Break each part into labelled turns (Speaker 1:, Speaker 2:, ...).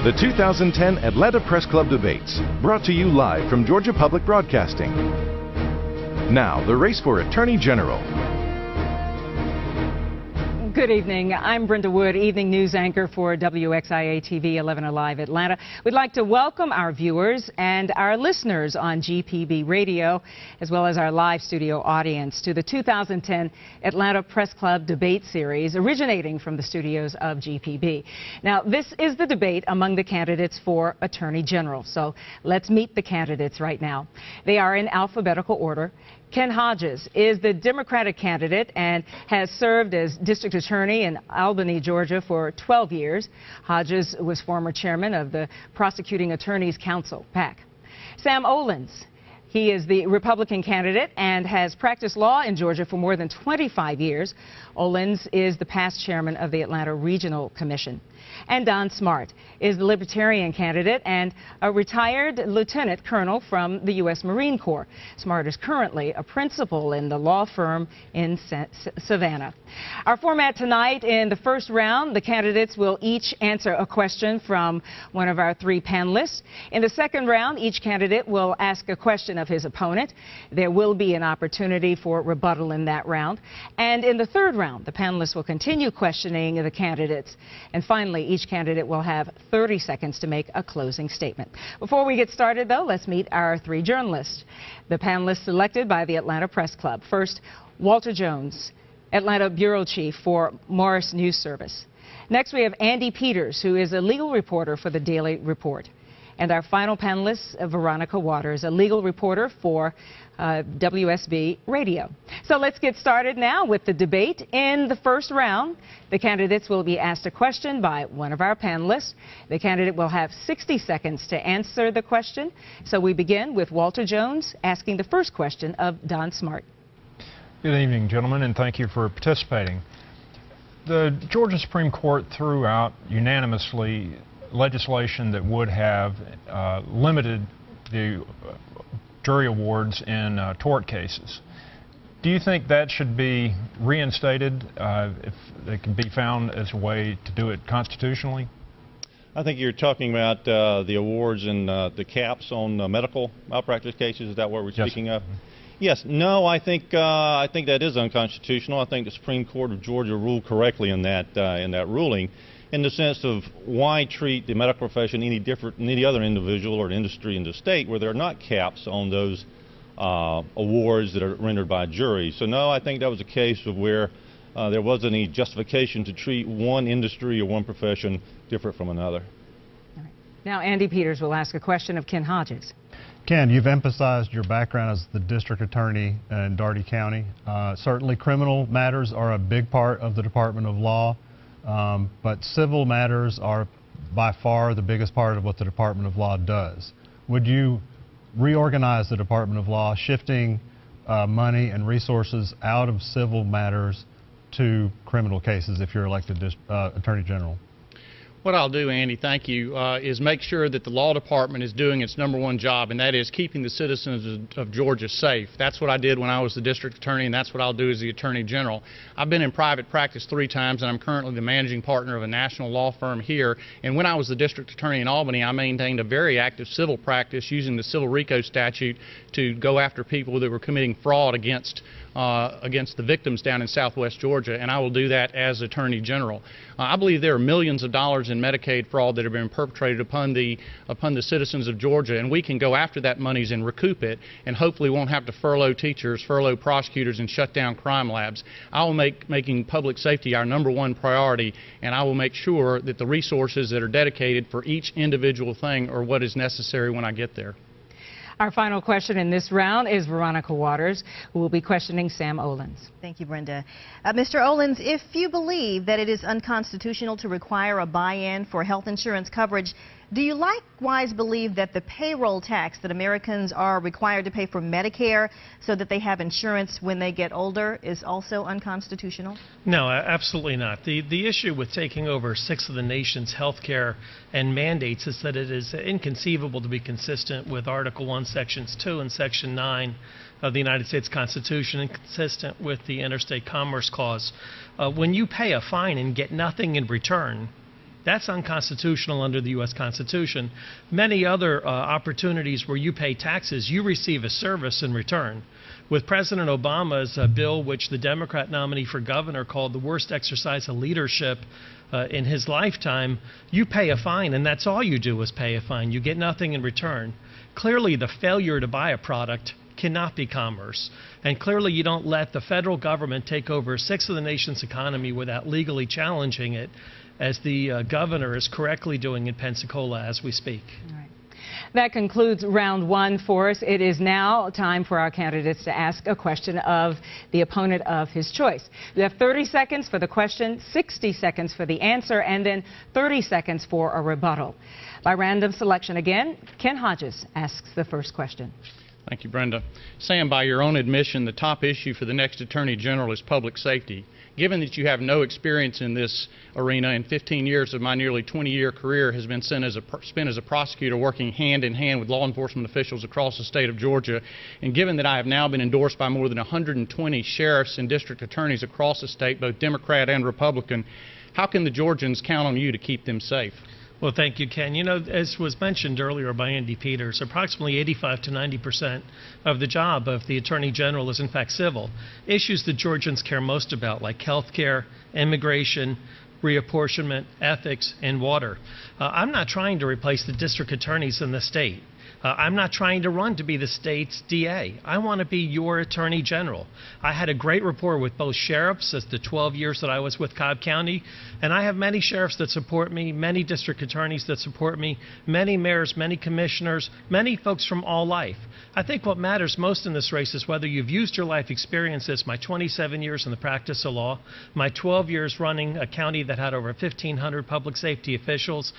Speaker 1: The 2010 Atlanta Press Club Debates, brought to you live from Georgia Public Broadcasting. Now, the race for Attorney General.
Speaker 2: Good evening. I'm Brenda Wood, evening news anchor for WXIA-TV 11 Alive Atlanta. We'd like to welcome our viewers and our listeners on GPB Radio, as well as our live studio audience, to the 2010 Atlanta Press Club Debate Series, originating from the studios of GPB. Now, this is the debate among the candidates for Attorney General. So let's meet the candidates right now. They are in alphabetical order. Ken Hodges is the Democratic candidate and has served as district attorney in Albany, Georgia for 12 years. Hodges was former chairman of the Prosecuting Attorneys Council, PAC. Sam Olens, he is the Republican candidate and has practiced law in Georgia for more than 25 years. Olens is the past chairman of the Atlanta Regional Commission. And Don Smart is the Libertarian candidate and a retired lieutenant colonel from the U.S. Marine Corps. Smart is currently a principal in the law firm in Savannah. Our format tonight: in the first round, the candidates will each answer a question from one of our three panelists. In the second round, each candidate will ask a question of his opponent. There will be an opportunity for rebuttal in that round. And in the third round, the panelists will continue questioning the candidates. And finally, each candidate will have 30 seconds to make a closing statement. Before we get started, though, let's meet our three journalists, the panelists selected by the Atlanta Press Club. First, Walter Jones, Atlanta bureau chief for Morris News Service. Next, we have Andy Peters, who is a legal reporter for the Daily Report. And our final panelist, Veronica Waters, a legal reporter for WSB Radio. So let's get started now with the debate. In the first round, the candidates will be asked a question by one of our panelists. The candidate will have 60 seconds to answer the question. So we begin with Walter Jones asking the first question of Don Smart.
Speaker 3: Good evening, gentlemen, and thank you for participating. The Georgia Supreme Court threw out unanimously legislation that would have limited the jury awards in tort cases. Do you think that should be reinstated if it can be found as a way to do it constitutionally?
Speaker 4: I think you're talking about the awards and the caps on medical malpractice cases. Is that what we're speaking of? Yes. No, I think that is unconstitutional. I think the Supreme Court of Georgia ruled correctly in that ruling, in the sense of why treat the medical profession any different than any other individual or industry in the state where there are not caps on those awards that are rendered by a jury. So no, I think that was a case of where there wasn't any justification to treat one industry or one profession different from another.
Speaker 2: All right. Now Andy Peters will ask a question of Ken Hodges.
Speaker 5: Ken, you've emphasized your background as the district attorney in Daugherty County. Certainly criminal matters are a big part of the Department of Law. But civil matters are by far the biggest part of what the Department of Law does. Would you reorganize the Department of Law, shifting money and resources out of civil matters to criminal cases if you're elected Attorney General?
Speaker 6: What I'll do, Andy, thank you, is make sure that the law department is doing its #1 job, and that is keeping the citizens of Georgia safe. That's what I did when I was the district attorney, and that's what I'll do as the Attorney General. I've been in private practice 3 times, and I'm currently the managing partner of a national law firm here. And when I was the district attorney in Albany, I maintained a very active civil practice using the Civil RICO statute to go after people that were committing fraud against the victims down in southwest Georgia, and I will do that as Attorney General. I believe there are millions of dollars in Medicaid fraud that have been perpetrated upon the citizens of Georgia, and we can go after that monies and recoup it, and hopefully won't have to furlough teachers, furlough prosecutors, and shut down crime labs. I will make making public safety our #1 priority, and I will make sure that the resources that are dedicated for each individual thing are what is necessary when I get there.
Speaker 2: Our final question in this round is Veronica Waters, who will be questioning Sam Olens.
Speaker 7: Thank you, Brenda. Mr. Olens, if you believe that it is unconstitutional to require a buy-in for health insurance coverage, do you likewise believe that the payroll tax that Americans are required to pay for Medicare so that they have insurance when they get older is also unconstitutional?
Speaker 8: No, absolutely not. The issue with taking over 6 of the nation's health care and mandates is that it is inconceivable to be consistent with Article 1, Sections 2 and Section 9 of the United States Constitution and consistent with the Interstate Commerce Clause. When you pay a fine and get nothing in return, That's unconstitutional under the U.S. Constitution. Many other opportunities where you pay taxes, you receive a service in return. With President Obama's bill, which the Democrat nominee for governor called the worst exercise of leadership in his lifetime, you pay a fine, and that's all you do is pay a fine. You get nothing in return. Clearly, the failure to buy a product cannot be commerce. And clearly, you don't let the federal government take over a sixth of the nation's economy without legally challenging it, as the governor is correctly doing in Pensacola as we speak.
Speaker 2: All right. That concludes round one for us. It is now time for our candidates to ask a question of the opponent of his choice. You have 30 seconds for the question, 60 seconds for the answer, and then 30 seconds for a rebuttal. By random selection again, Ken Hodges asks the first question.
Speaker 6: Thank you, Brenda. Sam, by your own admission, the top issue for the next Attorney General is public safety. Given that you have no experience in this arena, and 15 years of my nearly 20-year career has been spent as a prosecutor working hand in hand with law enforcement officials across the state of Georgia, and given that I have now been endorsed by more than 120 sheriffs and district attorneys across the state, both Democrat and Republican, how can the Georgians count on you to keep them safe?
Speaker 8: Well, thank you, Ken. You know, as was mentioned earlier by Andy Peters, approximately 85 to 90% of the job of the Attorney General is in fact civil. Issues that Georgians care most about, like health care, immigration, reapportionment, ethics, and water. I'm not trying to replace the district attorneys in the state. I'm not trying to run to be the state's DA. I want to be your Attorney General. I had a great rapport with both sheriffs as the 12 years that I was with Cobb County, and I have many sheriffs that support me, many district attorneys that support me, many mayors, many commissioners, many folks from all life. I think what matters most in this race is whether you've used your life experiences, my 27 years in the practice of law, my 12 years running a county that had over 1,500 public safety officials,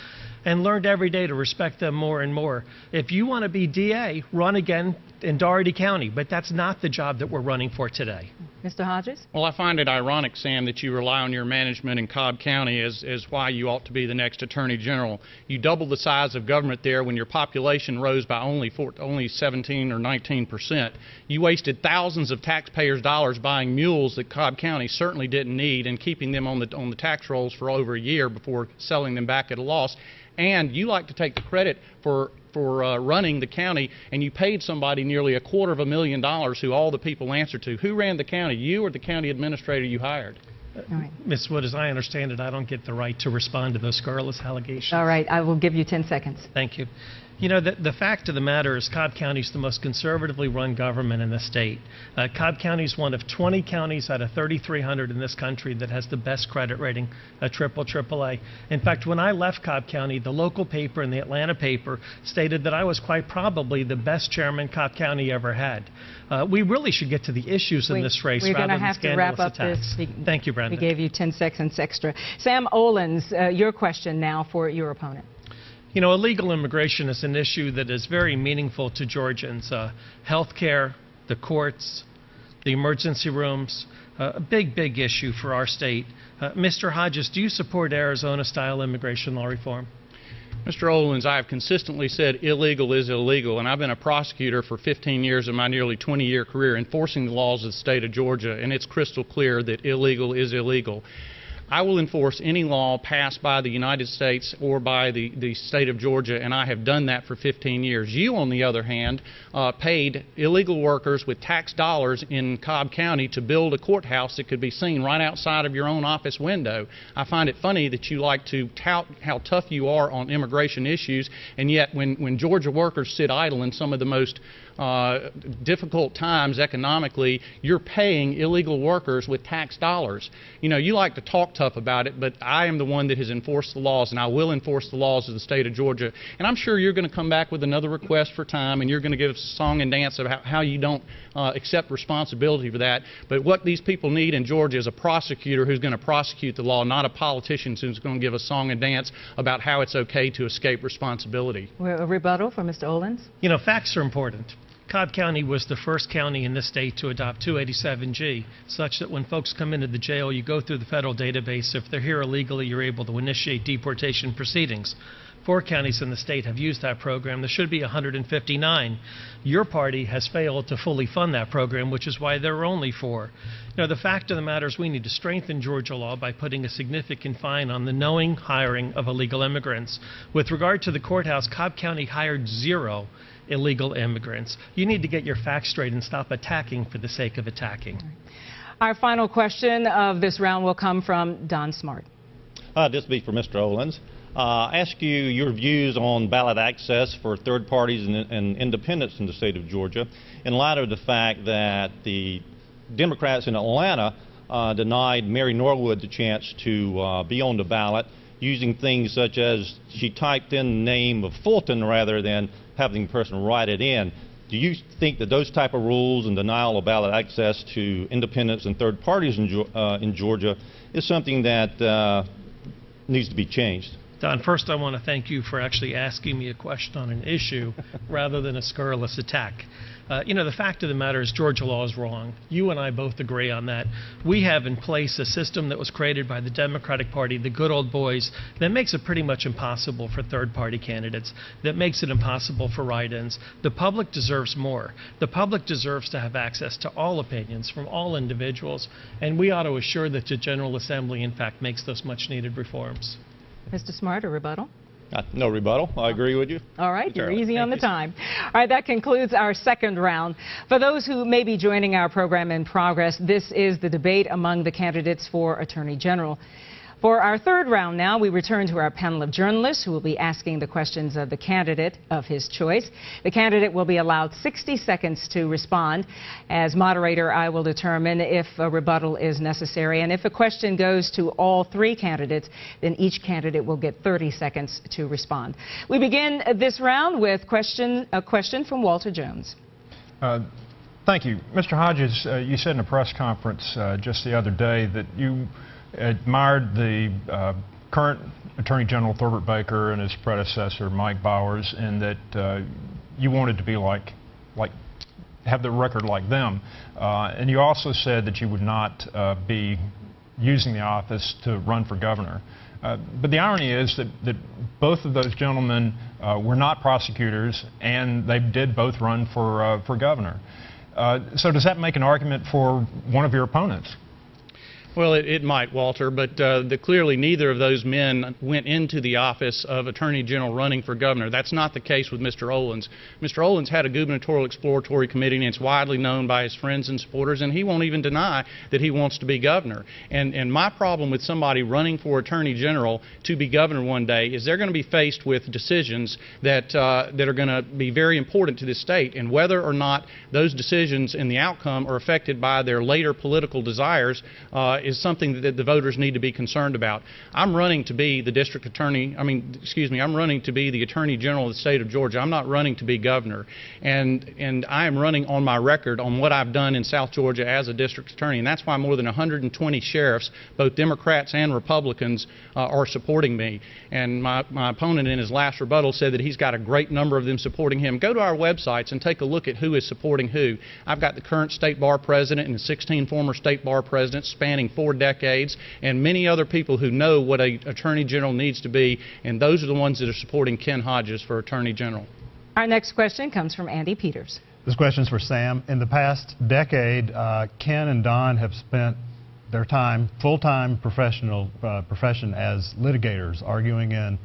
Speaker 8: and learned every day to respect them more and more. If you want to be DA, run again in Dougherty County, but that's not the job that we're running for today.
Speaker 2: Mr. Hodges?
Speaker 6: Well, I find it ironic, Sam, that you rely on your management in Cobb County as why you ought to be the next Attorney General. You doubled the size of government there when your population rose by only 17 or 19%. You wasted thousands of taxpayers' dollars buying mules that Cobb County certainly didn't need and keeping them on the tax rolls for over a year before selling them back at a loss. And you like to take the credit for running the county, and you paid somebody nearly $250,000 who all the people answer to. Who ran the county, you or the county administrator you hired?
Speaker 2: All right.
Speaker 8: Ms. Wood, as I understand it, I don't get the right to respond to those scurrilous allegations.
Speaker 2: All right, I will give you 10 seconds.
Speaker 8: Thank you. You know, the fact of the matter is Cobb County is the most conservatively run government in the state. Cobb County is one of 20 counties out of 3,300 in this country that has the best credit rating, a AAA. In fact, when I left Cobb County, the local paper and the Atlanta paper stated that I was quite probably the best chairman Cobb County ever had. We really should get to the issues in this race rather than scandalous attacks. Thank you, Brenda.
Speaker 2: We gave you 10 seconds extra. Sam Olens, your question now for your opponent.
Speaker 8: You know, illegal immigration is an issue that is very meaningful to Georgians. Health care, the courts, the emergency rooms, a big issue for our state. Mr. Hodges, do you support Arizona-style immigration law reform?
Speaker 6: Mr. Olens, I have consistently said illegal is illegal, and I've been a prosecutor for 15 years of my nearly 20-year career enforcing the laws of the state of Georgia, and it's crystal clear that illegal is illegal. I will enforce any law passed by the United States or by the state of Georgia, and I have done that for 15 years. You, on the other hand, paid illegal workers with tax dollars in Cobb County to build a courthouse that could be seen right outside of your own office window. I find it funny that you like to tout how tough you are on immigration issues, and yet when Georgia workers sit idle in some of the most difficult times economically, you're paying illegal workers with tax dollars. You know, you like to talk tough about it, but I am the one that has enforced the laws, and I will enforce the laws of the state of Georgia. And I'm sure you're going to come back with another request for time, and you're going to give us a song and dance about how you don't accept responsibility for that. But what these people need in Georgia is a prosecutor who's going to prosecute the law, not a politician who's going to give a song and dance about how it's okay to escape responsibility.
Speaker 2: A rebuttal for Mr. Olens.
Speaker 8: You know, facts are important. Cobb County was the first county in this state to adopt 287G, such that when folks come into the jail, you go through the federal database. If they're here illegally, you're able to initiate deportation proceedings. 4 counties in the state have used that program. There should be 159. Your party has failed to fully fund that program, which is why there are only 4. The fact of the matter is we need to strengthen Georgia law by putting a significant fine on the knowing hiring of illegal immigrants. With regard to the courthouse, Cobb County hired 0 illegal immigrants. You need to get your facts straight and stop attacking for the sake of attacking.
Speaker 2: Our final question of this round will come from Don Smart.
Speaker 4: This will be for Mr. Olens. Ask you your views on ballot access for third parties and independents in the state of Georgia in light of the fact that the Democrats in Atlanta denied Mary Norwood the chance to be on the ballot using things such as she typed in the name of Fulton rather than having the person write it in. Do you think that those type of rules and denial of ballot access to independents and third parties in Georgia is something that needs to be changed?
Speaker 8: Don, first I want to thank you for actually asking me a question on an issue rather than a scurrilous attack. The fact of the matter is Georgia law is wrong. You and I both agree on that. We have in place a system that was created by the Democratic Party, the good old boys, that makes it pretty much impossible for third-party candidates, that makes it impossible for write-ins. The public deserves more. The public deserves to have access to all opinions from all individuals, and we ought to assure that the General Assembly, in fact, makes those much-needed reforms.
Speaker 2: Mr. Smart, a rebuttal?
Speaker 4: No rebuttal. I agree with you.
Speaker 2: All right, you're easy on the
Speaker 4: Thank you.
Speaker 2: time. All right, that concludes our second round. For those who may be joining our program in progress, this is the debate among the candidates for Attorney General. For our third round now, we return to our panel of journalists who will be asking the questions of the candidate of his choice. The candidate will be allowed 60 seconds to respond. As moderator, I will determine if a rebuttal is necessary. And if a question goes to all 3 candidates, then each candidate will get 30 seconds to respond. We begin this round with a question from Walter Jones.
Speaker 3: Thank you. Mr. Hodges, you said in a press conference just the other day that you admired the current Attorney General Thurber Baker and his predecessor Mike Bowers, and that you wanted to be have the record like them. And you also said that you would not be using the office to run for governor. But the irony is that both of those gentlemen were not prosecutors, and they did both run for governor. So does that make an argument for one of your opponents?
Speaker 6: Well, it might, Walter, but clearly neither of those men went into the office of Attorney General running for governor. That's not the case with Mr. Olens. Mr. Olens had a gubernatorial exploratory committee, and it's widely known by his friends and supporters, and he won't even deny that he wants to be governor. And my problem with somebody running for Attorney General to be governor one day is they're going to be faced with decisions that are going to be very important to this state, and whether or not those decisions and the outcome are affected by their later political desires is something that the voters need to be concerned about. I'm running to be the district attorney, I'm running to be the Attorney General of the state of Georgia. I'm not running to be governor. And I am running on my record on what I've done in South Georgia as a district attorney, and that's why more than 120 sheriffs, both Democrats and Republicans, are supporting me. And my opponent in his last rebuttal said that he's got a great number of them supporting him. Go to our websites and take a look at who is supporting who. I've got the current state bar president and 16 former state bar presidents spanning 4 decades, and many other people who know what an Attorney General needs to be, and those are the ones that are supporting Ken Hodges for Attorney General.
Speaker 2: Our next question comes from Andy Peters.
Speaker 5: This question is for Sam. In the past decade, Ken and Don have spent their time, full-time profession as litigators, arguing in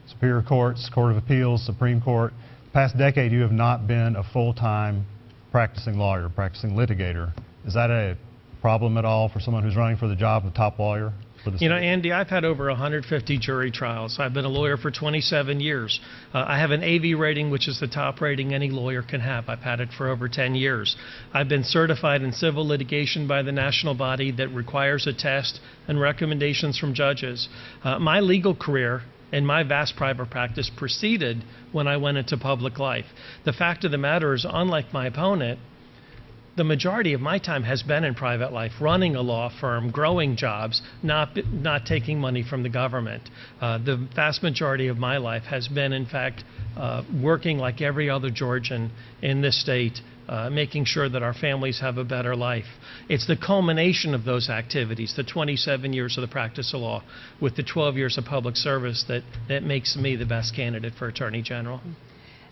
Speaker 5: Superior Courts, Court of Appeals, Supreme Court. Past decade, you have not been a full-time practicing lawyer, practicing litigator. Is that a problem at all for someone who's running for the job of top lawyer for the state?
Speaker 8: Andy, I've had over 150 jury trials. I've been a lawyer for 27 years. I have an AV rating, which is the top rating any lawyer can have. I've had it for over 10 years. I've been certified in civil litigation by the national body that requires a test and recommendations from judges. My legal career and my vast private practice proceeded when I went into public life. The fact of the matter is, unlike my opponent, the majority of my time has been in private life, running a law firm, growing jobs, not taking money from the government. The vast majority of my life has been, in fact, working like every other Georgian in this state making sure that our families have a better life. It's the culmination of those activities, the 27 years of the practice of law with the 12 years of public service that makes me the best candidate for Attorney General.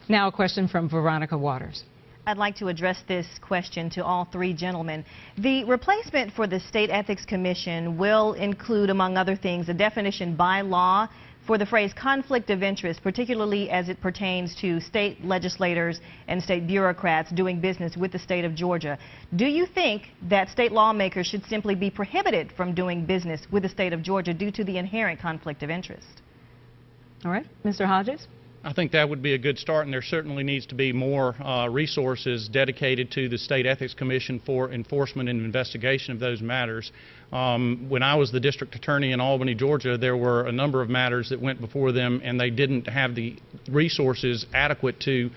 Speaker 2: Now a question from Veronica Waters.
Speaker 7: I'd like to address this question to all three gentlemen. The replacement for the State Ethics Commission will include, among other things, a definition by law for the phrase conflict of interest, particularly as it pertains to state legislators and state bureaucrats doing business with the state of Georgia. Do you think that state lawmakers should simply be prohibited from doing business with the state of Georgia due to the inherent conflict of interest?
Speaker 2: All right, Mr. Hodges?
Speaker 6: I think that would be a good start, and there certainly needs to be more resources dedicated to the State Ethics Commission for enforcement and investigation of those matters. When I was the district attorney in Albany, Georgia, there were a number of matters that went before them, and they didn't have the resources adequate to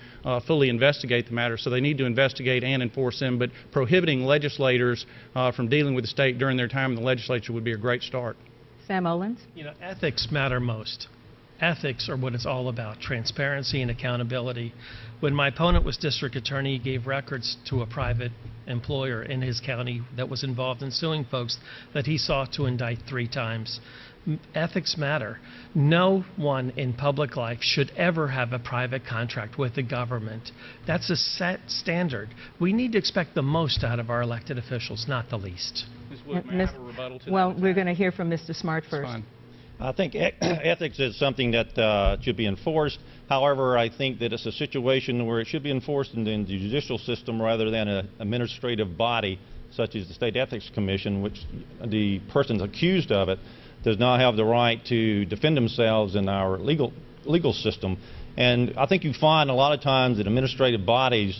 Speaker 6: fully investigate the matter, so they need to investigate and enforce them. But prohibiting legislators from dealing with the state during their time in the legislature would be a great start.
Speaker 2: Sam Olens?
Speaker 8: You know, ethics matter most. Ethics are what it's all about, transparency and accountability. When my opponent was district attorney, he gave records to a private employer in his county that was involved in suing folks that he sought to indict 3 times. Ethics matter. No one in public life should ever have a private contract with the government. That's a set standard. We need to expect the most out of our elected officials, not the least.
Speaker 6: Ms. Wood, may I have a rebuttal to
Speaker 2: Well,
Speaker 6: that?
Speaker 2: we're going to hear from Mr. Smart first.
Speaker 6: Fine.
Speaker 4: I think ethics is something that should be enforced. However, I think that it's a situation where it should be enforced in the judicial system rather than an administrative body such as the State Ethics Commission, which the person accused of it does not have the right to defend themselves in our legal system. And I think you find a lot of times that administrative bodies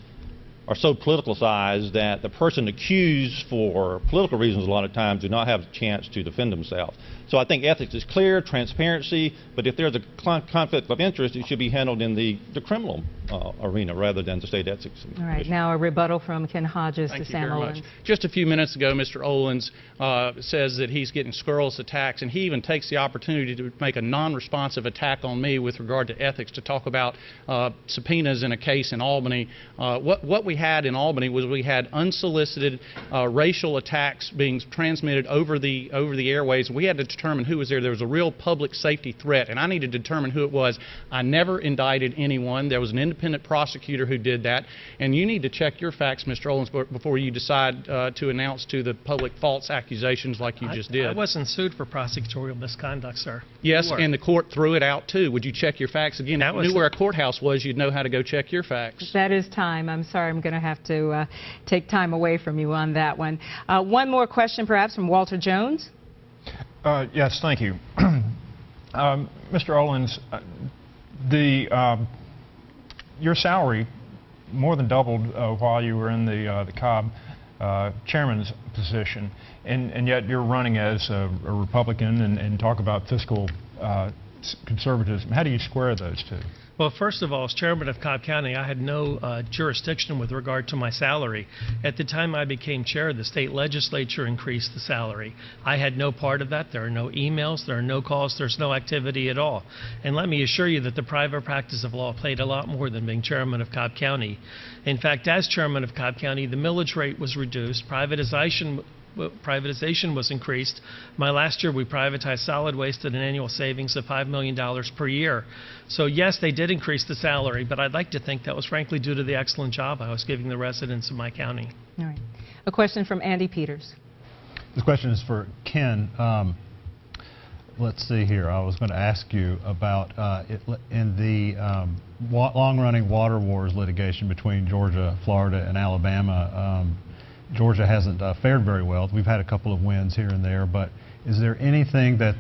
Speaker 4: are so politicalized that the person accused for political reasons a lot of times do not have a chance to defend themselves. So I think ethics is clear, transparency, but if there's a conflict of interest, it should be handled in the criminal arena rather than the state ethics.
Speaker 2: All right, now a rebuttal from Ken Hodges
Speaker 6: Thank
Speaker 2: to
Speaker 6: you
Speaker 2: Sam
Speaker 6: very
Speaker 2: Olens.
Speaker 6: much. Just a few minutes ago, Mr. Olens says that he's getting scurrilous attacks, and he even takes the opportunity to make a non-responsive attack on me with regard to ethics to talk about subpoenas in a case in Albany. What we had in Albany was we had unsolicited racial attacks being transmitted over the airways. We had to determine who was there. There was a real public safety threat, and I needed to determine who it was. I never indicted anyone. There was an independent prosecutor who did that, and you need to check your facts, Mr. Olens, before you decide to announce to the public false accusations like you just did.
Speaker 8: I wasn't sued for prosecutorial misconduct, sir.
Speaker 6: Yes, and the court threw it out too. Would you check your facts again? If you knew where a courthouse was, you'd know how to go check your facts.
Speaker 2: That is time. I'm sorry, I'm going to have to take time away from you on that one. One more question perhaps from Walter Jones.
Speaker 3: Yes, thank you. Mr. Olens, your salary more than doubled while you were in the Cobb chairman's position, and yet you're running as a Republican and talk about fiscal conservatism. How do you square those two?
Speaker 8: Well, first of all, as chairman of Cobb County, I had no jurisdiction with regard to my salary. At the time I became chair, the state legislature increased the salary. I had no part of that. There are no emails, there are no calls, there's no activity at all. And let me assure you that the private practice of law played a lot more than being chairman of Cobb County. In fact, as chairman of Cobb County, the millage rate was reduced, privatization was increased. My last year we privatized solid waste at an annual savings of $5 million per year. So yes, they did increase the salary, but I'd like to think that was frankly due to the excellent job I was giving the residents of my county.
Speaker 2: All right. A question from Andy Peters.
Speaker 5: This question is for Ken. Let's see here. I was going to ask you about in the long-running water wars litigation between Georgia, Florida, and Alabama. Georgia hasn't fared very well. We've had a couple of wins here and there, but is there anything that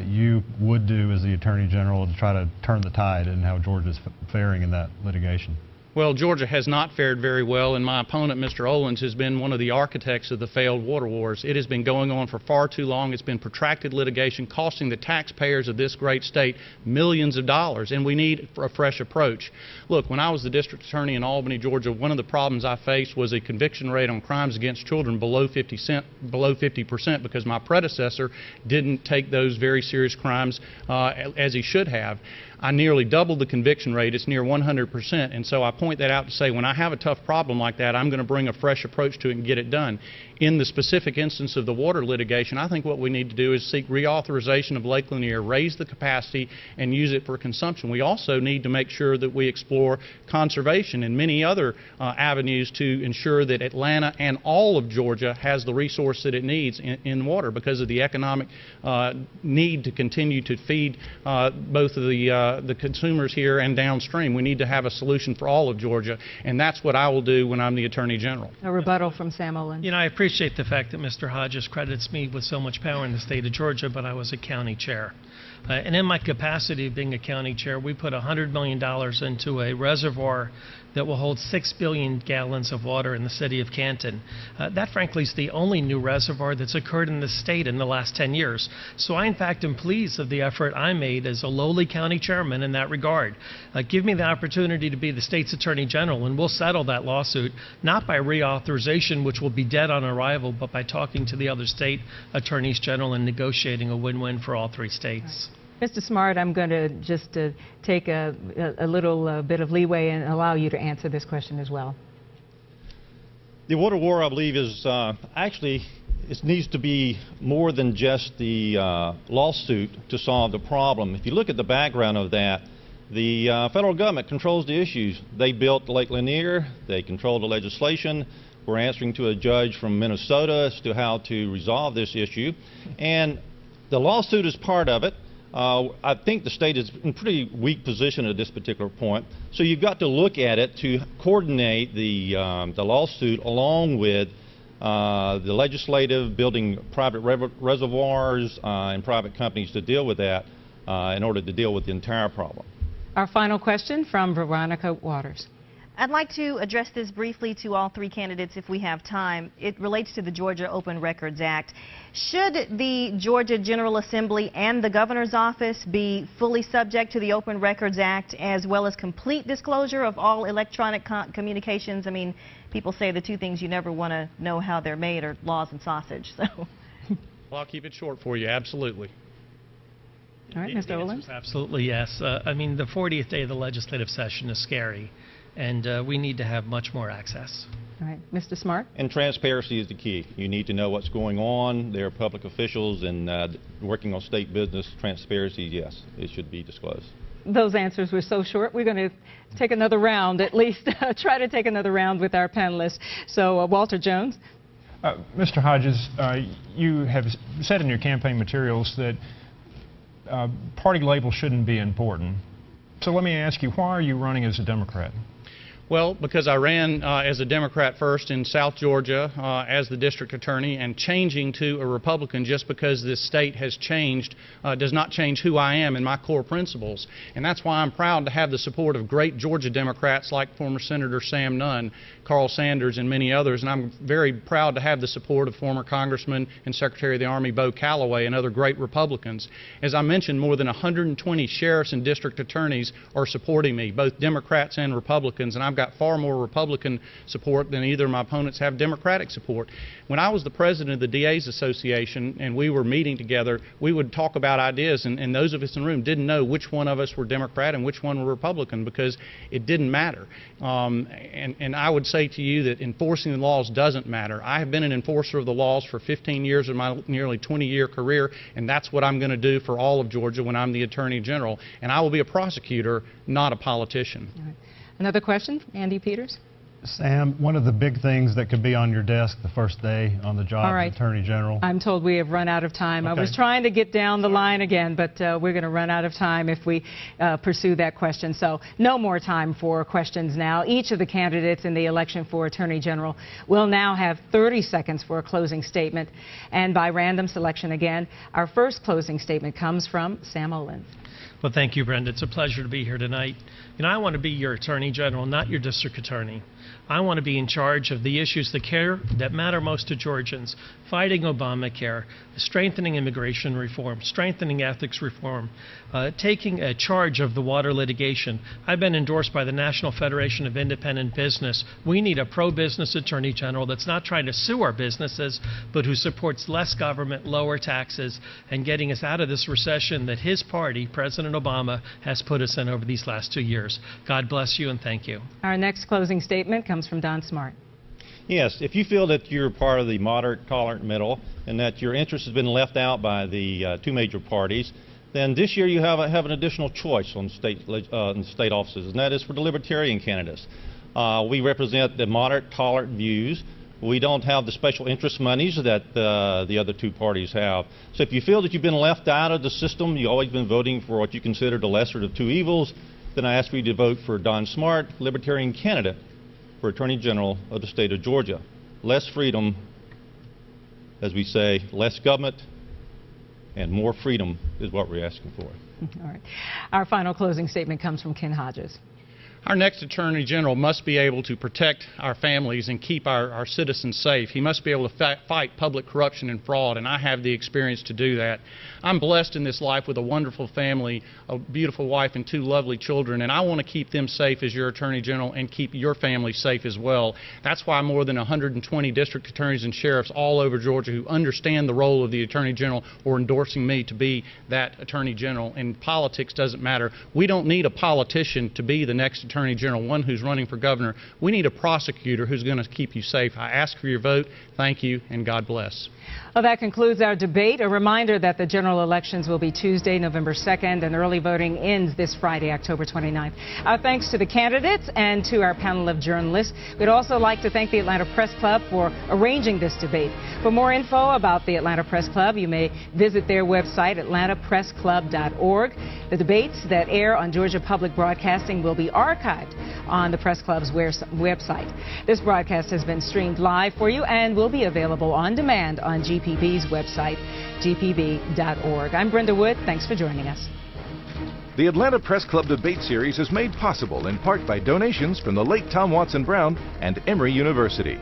Speaker 5: you would do as the Attorney General to try to turn the tide in how Georgia's faring in that litigation?
Speaker 6: Well, Georgia has not fared very well, and my opponent, Mr. Olens, has been one of the architects of the failed water wars. It has been going on for far too long. It's been protracted litigation costing the taxpayers of this great state millions of dollars, and we need a fresh approach. Look, when I was the district attorney in Albany, Georgia, one of the problems I faced was a conviction rate on crimes against children below 50% because my predecessor didn't take those very serious crimes as he should have. I nearly doubled the conviction rate. It's near 100%. And so I point that out to say when I have a tough problem like that, I'm going to bring a fresh approach to it and get it done. In the specific instance of the water litigation, I think what we need to do is seek reauthorization of Lake Lanier, raise the capacity, and use it for consumption. We also need to make sure that we explore conservation and many other avenues to ensure that Atlanta and all of Georgia has the resource that it needs in water because of the economic need to continue to feed both of the consumers here and downstream. We need to have a solution for all of Georgia, and that's what I will do when I'm the Attorney General.
Speaker 2: A rebuttal from Sam Olens.
Speaker 8: You know, I appreciate the fact that Mr. Hodges credits me with so much power in the state of Georgia, but I was a county chair. And in my capacity of being a county chair, we put $100 million into a reservoir that will hold 6 billion gallons of water in the city of Canton. That, frankly, is the only new reservoir that's occurred in the state in the last 10 years. So I, in fact, am pleased of the effort I made as a lowly county chairman in that regard. Give me the opportunity to be the state's attorney general, and we'll settle that lawsuit, not by reauthorization, which will be dead on arrival, but by talking to the other state attorneys general and negotiating a win-win for all 3 states.
Speaker 2: Mr. Smart, I'm going to just take a little bit of leeway and allow you to answer this question as well.
Speaker 4: The water war, I believe, is actually, it needs to be more than just the lawsuit to solve the problem. If you look at the background of that, the federal government controls the issues. They built Lake Lanier, they control the legislation. We're answering to a judge from Minnesota as to how to resolve this issue. And the lawsuit is part of it. I think the state is in a pretty weak position at this particular point. So you've got to look at it to coordinate the lawsuit along with the legislative, building private reservoirs and private companies to deal with that in order to deal with the entire problem.
Speaker 2: Our final question from Veronica Waters.
Speaker 7: I'd like to address this briefly to all 3 candidates if we have time. It relates to the Georgia Open Records Act. Should the Georgia General Assembly and the governor's office be fully subject to the Open Records Act as well as complete disclosure of all electronic communications? I mean, people say the 2 things you never want to know how they're made are laws and sausage. So,
Speaker 6: Well, I'll keep it short for you. Absolutely.
Speaker 2: all right, Mr. Olens.
Speaker 8: Absolutely, yes. I mean, the 40th day of the legislative session is scary, and we need to have much more access.
Speaker 2: All right, Mr. Smart.
Speaker 4: And transparency is the key. You need to know what's going on. They're public officials and working on state business. Transparency, yes, it should be disclosed.
Speaker 2: Those answers were so short. We're going to take another round, at least try to take another round with our panelists. So, Walter Jones.
Speaker 3: Mr. Hodges, you have said in your campaign materials that party labels shouldn't be important. So let me ask you, why are you running as a Democrat?
Speaker 6: Well, because I ran as a Democrat first in South Georgia as the district attorney, and changing to a Republican just because this state has changed does not change who I am and my core principles. And that's why I'm proud to have the support of great Georgia Democrats like former Senator Sam Nunn, Carl Sanders, and many others. And I'm very proud to have the support of former Congressman and Secretary of the Army Bo Calloway and other great Republicans. As I mentioned, more than 120 sheriffs and district attorneys are supporting me, both Democrats and Republicans, and I've got far more Republican support than either of my opponents have Democratic support. When I was the president of the DA's Association and we were meeting together, we would talk about ideas, and those of us in the room didn't know which one of us were Democrat and which one were Republican because it didn't matter. And I would say to you that enforcing the laws doesn't matter. I have been an enforcer of the laws for 15 years of my nearly 20-year career, and that's what I'm going to do for all of Georgia when I'm the Attorney General. And I will be a prosecutor, not a politician.
Speaker 2: All right. Another question, Andy Peters.
Speaker 5: Sam, one of the big things that could be on your desk the first day on the job
Speaker 2: All right.
Speaker 5: as Attorney General.
Speaker 2: I'm told we have run out of time.
Speaker 5: Okay.
Speaker 2: I was trying to get down the line again, but we're going to run out of time if we pursue that question. So no more time for questions now. Each of the candidates in the election for Attorney General will now have 30 seconds for a closing statement. And by random selection again, our first closing statement comes from Sam Olens.
Speaker 8: Well, thank you, Brenda. It's a pleasure to be here tonight. You know, I want to be your Attorney General, not your district attorney. I want to be in charge of the issues that matter most to Georgians: fighting Obamacare, strengthening immigration reform, strengthening ethics reform, taking charge of the water litigation. I've been endorsed by the National Federation of Independent Business. We need a pro-business attorney general that's not trying to sue our businesses, but who supports less government, lower taxes, and getting us out of this recession that his party, President Obama, has put us in over these last 2 years. God bless you and thank you.
Speaker 2: Our next closing statement comes from Don Smart.
Speaker 4: Yes, if you feel that you're part of the moderate, tolerant middle and that your interest has been left out by the two major parties, then this year you have an additional choice on state offices, and that is for the Libertarian candidates. We represent the moderate, tolerant views. We don't have the special interest monies that the other two parties have. So if you feel that you've been left out of the system, you've always been voting for what you consider the lesser of two evils, then I ask for you to vote for Don Smart, Libertarian candidate for Attorney General of the state of Georgia. Less freedom, as we say, less government, and more freedom is what we're asking for.
Speaker 2: All right. Our final closing statement comes from Ken Hodges.
Speaker 6: Our next Attorney General must be able to protect our families and keep our citizens safe. He must be able to fight public corruption and fraud, and I have the experience to do that. I'm blessed in this life with a wonderful family, a beautiful wife, and 2 lovely children, and I want to keep them safe as your Attorney General and keep your family safe as well. That's why more than 120 district attorneys and sheriffs all over Georgia who understand the role of the Attorney General are endorsing me to be that Attorney General, and politics doesn't matter. We don't need a politician to be the next Attorney General, one who's running for governor. We need a prosecutor who's going to keep you safe. I ask for your vote. Thank you, and God bless.
Speaker 2: Well, that concludes our debate. A reminder that the general elections will be Tuesday, November 2nd, and early voting ends this Friday, October 29th. Our thanks to the candidates and to our panel of journalists. We'd also like to thank the Atlanta Press Club for arranging this debate. For more info about the Atlanta Press Club, you may visit their website, atlantapressclub.org. The debates that air on Georgia Public Broadcasting will be archived on the Press Club's website. This broadcast has been streamed live for you and will be available on demand on GPB's website, gpb.org. I'm Brenda Wood. Thanks for joining us.
Speaker 1: The Atlanta Press Club debate series is made possible in part by donations from the late Tom Watson Brown and Emory University.